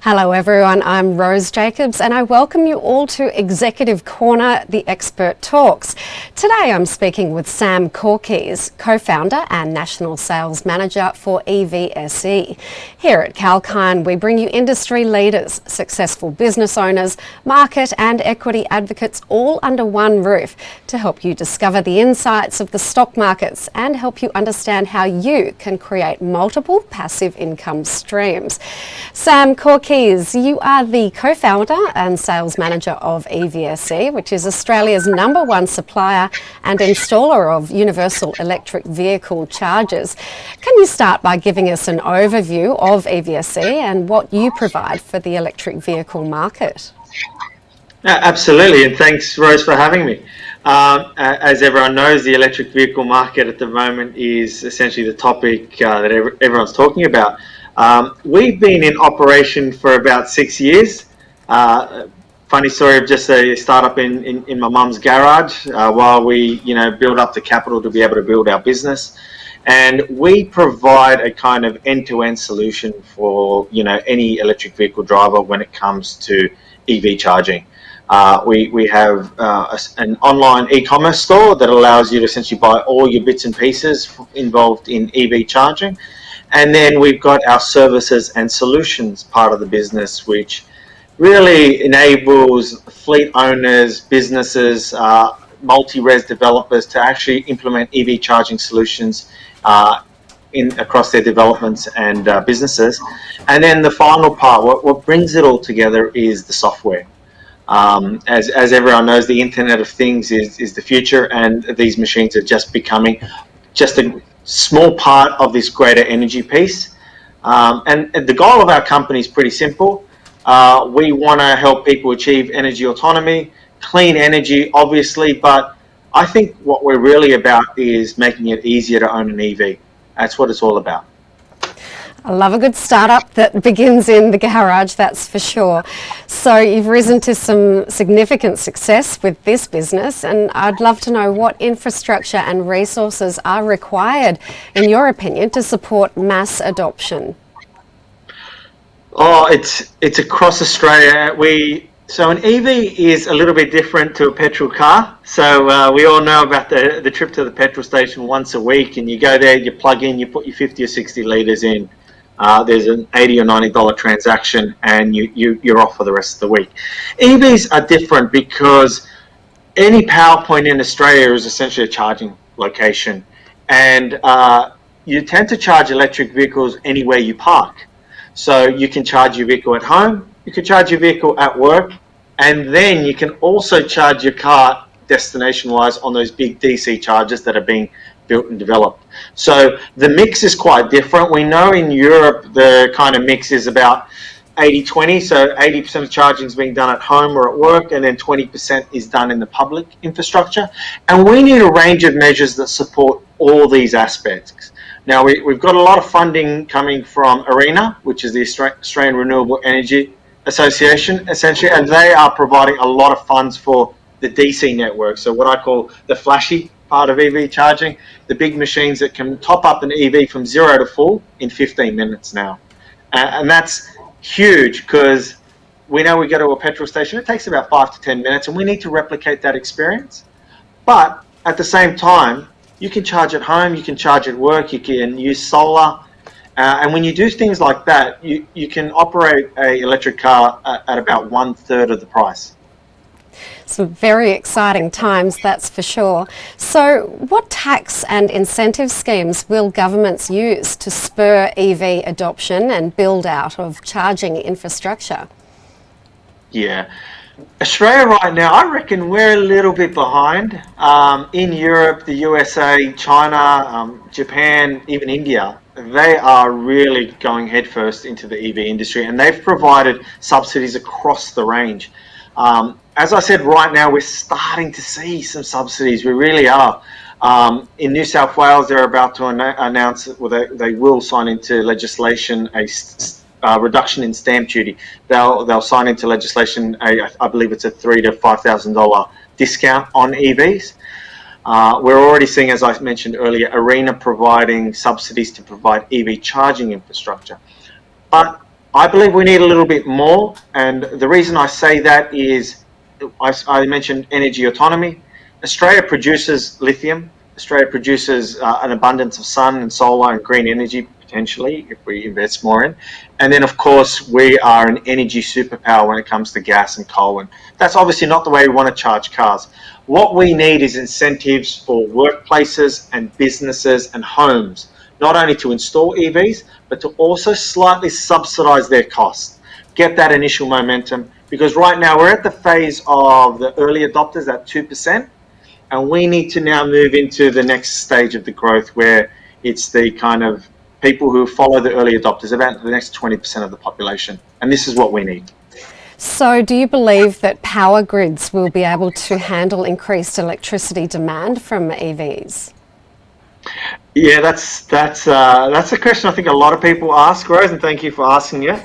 Hello everyone, I'm Rose Jacobs and I welcome you all to Executive Corner, the Expert Talks. Today I'm speaking with Sam Korkees, co-founder and National Sales Manager for EVSE. Here at 𝐊𝐴𝐴 we bring you industry leaders, successful business owners, market and equity advocates all under one roof to help you discover the insights of the stock markets and help you understand how you can create multiple passive income streams. Sam Korkees, you are the co-founder and sales manager of EVSE, which is Australia's #1 supplier and installer of universal electric vehicle chargers. Can you start by giving us an overview of EVSE and what you provide for the electric vehicle market? Absolutely, and thanks, Rose, for having me. As everyone knows, the electric vehicle market at the moment is essentially the topic that everyone's talking about. We've been in operation for about 6 years. Funny story of just a startup in my mum's garage while we, build up the capital to be able to build our business. And we provide a kind of end-to-end solution for, any electric vehicle driver when it comes to EV charging. We have an online e-commerce store that allows you to essentially buy all your bits and pieces involved in EV charging. And then we've got our services and solutions part of the business, which really enables fleet owners, businesses, multi-res developers to actually implement EV charging solutions across their developments and businesses. And then the final part, what brings it all together is the software. As everyone knows, the Internet of Things is the future, and these machines are just becoming just a small part of this greater energy piece. And the goal of our company is pretty simple. We want to help people achieve energy autonomy, clean energy, obviously, but I think what we're really about is making it easier to own an EV. That's what it's all about. I love a good startup that begins in the garage, that's for sure. So you've risen to some significant success with this business, and I'd love to know what infrastructure and resources are required, in your opinion, to support mass adoption. Oh, it's across Australia. So an EV is a little bit different to a petrol car. So we all know about the trip to the petrol station once a week, and you go there, you plug in, you put your 50 or 60 litres in. There's an $80 or $90 transaction, and you're off for the rest of the week. EVs are different because any power point in Australia is essentially a charging location, and you tend to charge electric vehicles anywhere you park. So you can charge your vehicle at home, you can charge your vehicle at work, and then you can also charge your car destination-wise on those big DC chargers that are being built and developed. So the mix is quite different. We know in Europe the kind of mix is about 80-20, so 80% of charging is being done at home or at work, and then 20% is done in the public infrastructure. And we need a range of measures that support all these aspects. Now, we've got a lot of funding coming from ARENA, which is the Australian Renewable Energy Association, essentially, and they are providing a lot of funds for the DC network, so what I call the flashy part of EV charging, the big machines that can top up an EV from 0 to full in 15 minutes now. And that's huge because we know we go to a petrol station, it takes about 5 to 10 minutes, and we need to replicate that experience. But at the same time, you can charge at home, you can charge at work, you can use solar. And when you do things like that, you can operate an electric car at about 1/3 of the price. Some very exciting times, that's for sure. So what tax and incentive schemes will governments use to spur EV adoption and build out of charging infrastructure? Yeah. Australia right now, I reckon we're a little bit behind. In Europe, the USA, China, Japan, even India, they are really going headfirst into the EV industry, and they've provided subsidies across the range. As I said, right now we're starting to see some subsidies. We really are. In New South Wales, they're about to announce, they will sign into legislation a reduction in stamp duty. They'll sign into legislation I believe it's a $3,000 to $5,000 discount on EVs. We're already seeing, as I mentioned earlier, ARENA providing subsidies to provide EV charging infrastructure. But I believe we need a little bit more, and the reason I say that is I mentioned energy autonomy. Australia produces lithium. Australia produces an abundance of sun and solar and green energy, potentially, if we invest more in. And then, of course, we are an energy superpower when it comes to gas and coal. And that's obviously not the way we want to charge cars. What we need is incentives for workplaces and businesses and homes, not only to install EVs, but to also slightly subsidize their costs. Get that initial momentum, because right now we're at the phase of the early adopters at 2%, and we need to now move into the next stage of the growth where it's the kind of people who follow the early adopters, about the next 20% of the population. And this is what we need. So do you believe that power grids will be able to handle increased electricity demand from EVs? Yeah, that's a question I think a lot of people ask, Rose, and thank you for asking it.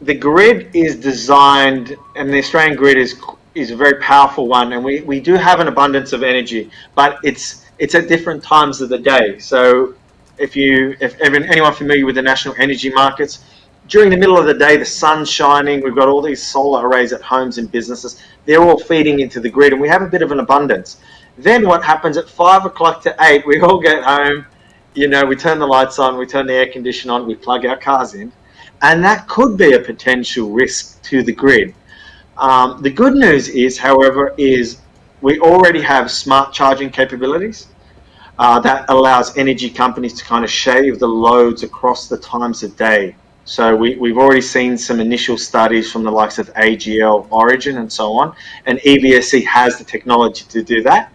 The grid is designed, and the Australian grid is a very powerful one, and we do have an abundance of energy, but it's at different times of the day. So if anyone familiar with the national energy markets, during the middle of the day, the sun's shining, we've got all these solar arrays at homes and businesses, they're all feeding into the grid, and we have a bit of an abundance. Then what happens at 5 o'clock to 8, we all get home, we turn the lights on, we turn the air conditioner on, we plug our cars in, and that could be a potential risk to the grid. The good news is, however, is we already have smart charging capabilities that allows energy companies to kind of shave the loads across the times of day. So we've already seen some initial studies from the likes of AGL, Origin, and so on, and EVSE has the technology to do that.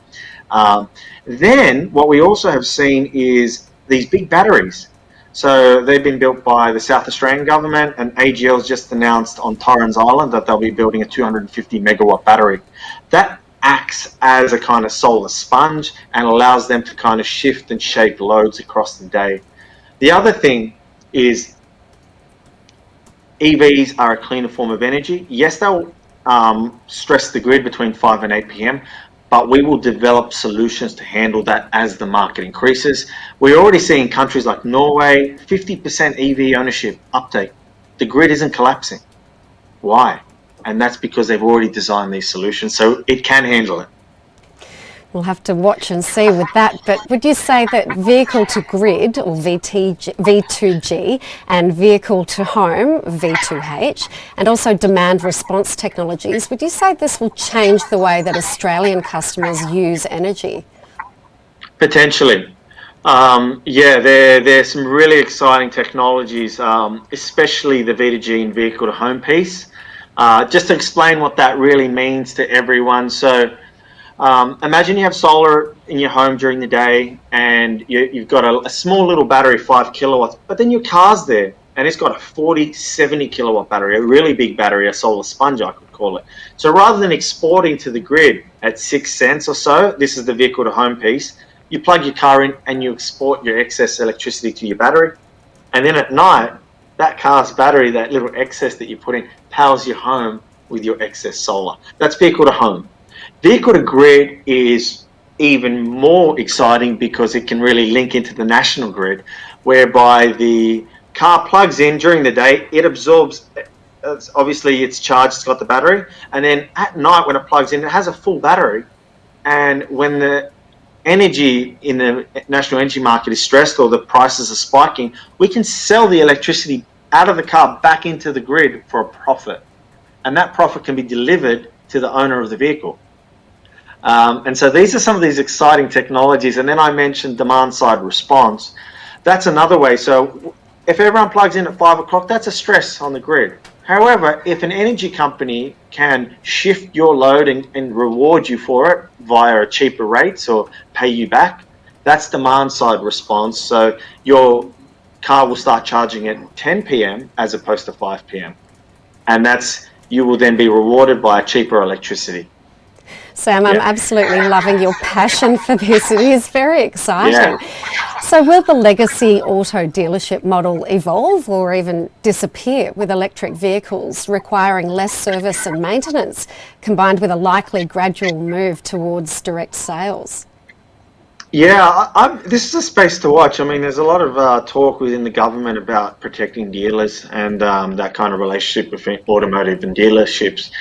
Then what we also have seen is these big batteries. So they've been built by the South Australian government, and AGL has just announced on Torrens Island that they'll be building a 250 megawatt battery. That acts as a kind of solar sponge and allows them to kind of shift and shape loads across the day. The other thing is EVs are a cleaner form of energy. Yes, they'll stress the grid between 5 and 8 p.m, but we will develop solutions to handle that as the market increases. We're already seeing countries like Norway, 50% EV ownership uptake. The grid isn't collapsing. Why? And that's because they've already designed these solutions, so it can handle it. We'll have to watch and see with that, but would you say that vehicle to grid, or V2G, and vehicle to home, V2H, and also demand response technologies, would you say this will change the way that Australian customers use energy? Potentially. Yeah, there's some really exciting technologies, especially the V2G and vehicle to home piece. Just to explain what that really means to everyone. So imagine you have solar in your home during the day, and you've got a small little battery, 5 kilowatts, but then your car's there and it's got a 40, 70 kilowatt battery, a really big battery, a solar sponge I could call it. So rather than exporting to the grid at 6 cents or so, this is the vehicle to home piece, you plug your car in and you export your excess electricity to your battery, and then at night that car's battery, that little excess that you put in, powers your home with your excess solar. That's vehicle to home. Vehicle to grid is even more exciting because it can really link into the national grid, whereby the car plugs in during the day, it absorbs, obviously it's charged, it's got the battery, and then at night when it plugs in, it has a full battery, and when the energy in the national energy market is stressed or the prices are spiking, we can sell the electricity out of the car back into the grid for a profit, and that profit can be delivered to the owner of the vehicle. And so these are some of these exciting technologies. And then I mentioned demand side response. That's another way. So if everyone plugs in at 5 o'clock, that's a stress on the grid. However, if an energy company can shift your load and reward you for it via cheaper rates or pay you back, that's demand side response. So your car will start charging at 10 p.m. as opposed to 5 p.m. And you will then be rewarded by a cheaper electricity. Sam, I'm absolutely loving your passion for this. It is very exciting. Yeah. So will the legacy auto dealership model evolve or even disappear with electric vehicles requiring less service and maintenance, combined with a likely gradual move towards direct sales? Yeah, this is a space to watch. I mean, there's a lot of talk within the government about protecting dealers and that kind of relationship between automotive and dealerships.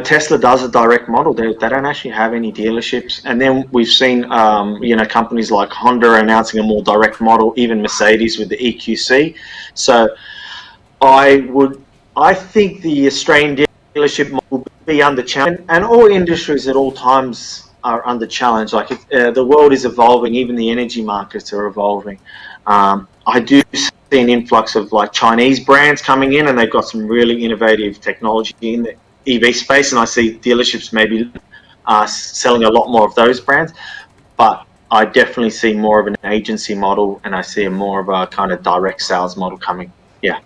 Tesla does a direct model. They don't actually have any dealerships. And then we've seen, companies like Honda announcing a more direct model, even Mercedes with the EQC. So I think the Australian dealership model will be under challenge, and all industries at all times are under challenge. Like the world is evolving, even the energy markets are evolving. I do see an influx of like Chinese brands coming in, and they've got some really innovative technology in the EV space, and I see dealerships maybe selling a lot more of those brands. But I definitely see more of an agency model, and I see more of a kind of direct sales model coming. Yeah.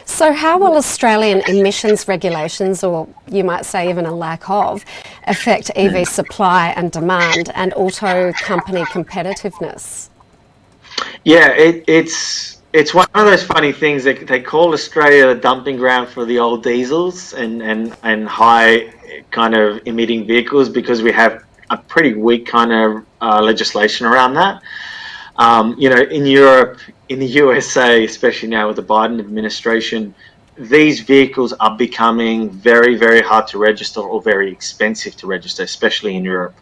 So how will Australian emissions regulations, or you might say even a lack of, affect EV supply and demand and auto company competitiveness? Yeah, it's one of those funny things that they call Australia a dumping ground for the old diesels and high kind of emitting vehicles, because we have a pretty weak kind of legislation around that. In Europe, in the USA, especially now with the Biden administration, these vehicles are becoming very, very hard to register or very expensive to register, especially in Europe.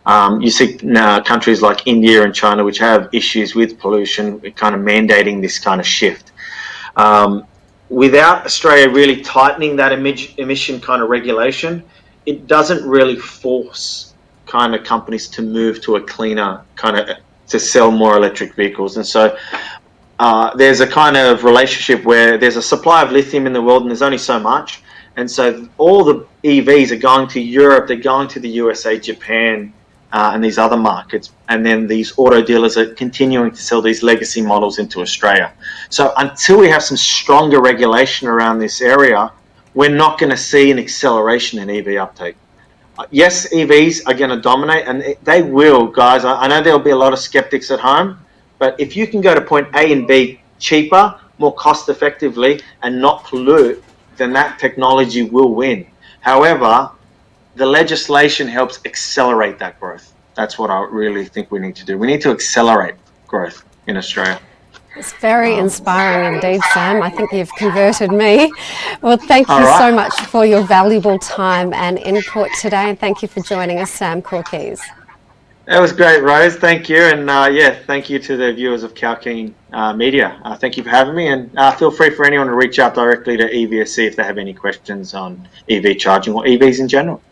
You see now countries like India and China, which have issues with pollution, kind of mandating this kind of shift. Without Australia really tightening that emission kind of regulation, it doesn't really force kind of companies to move to a cleaner kind of, to sell more electric vehicles. And so there's a kind of relationship where there's a supply of lithium in the world and there's only so much. And so all the EVs are going to Europe, they're going to the USA, Japan, and these other markets. And then these auto dealers are continuing to sell these legacy models into Australia. So until we have some stronger regulation around this area, we're not going to see an acceleration in EV uptake. Yes, EVs are going to dominate, and they will, guys. I know there'll be a lot of skeptics at home, but if you can go to point A and B cheaper, more cost effectively, and not pollute, then that technology will win. However, the legislation helps accelerate that growth. That's what I really think we need to do. We need to accelerate growth in Australia. It's very inspiring indeed, Sam. I think you've converted me. Well, thank you so much for your valuable time and input today, and thank you for joining us, Sam Korkees. That was great, Rose. Thank you. And thank you to the viewers of 𝐾𝐞 Media. Thank you for having me. And feel free for anyone to reach out directly to EVSE if they have any questions on EV charging or EVs in general.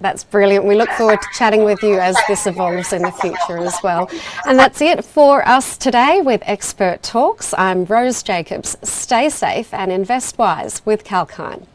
That's brilliant. We look forward to chatting with you as this evolves in the future as well. And that's it for us today with Expert Talks. I'm Rose Jacobs. Stay safe and invest wise with 𝐊𝐴𝐚.